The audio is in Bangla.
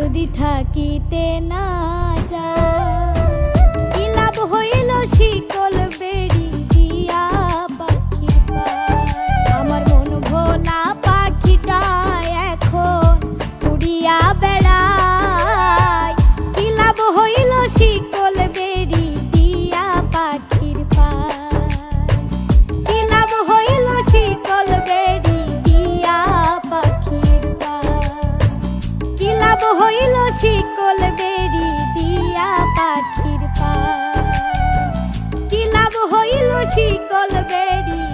যদি থাকিতে না যায়, কি লাভ হইল শিকল বেড়ি দিয়া পাখির পায়। আমার মন ভোলা পাখিটা এখন উড়িয়া বেড়ায়, কি লাভ হইল শিকল বেড়ি দিয়া পাখির পায়। কি লাভ হইল শিকল বেড়ি দিয়া পাখির পায়। কি লাভ হইল শিকল বেড়ি দিয়া পাখির পায়। কি লাভ হইল শিকল বেড়ি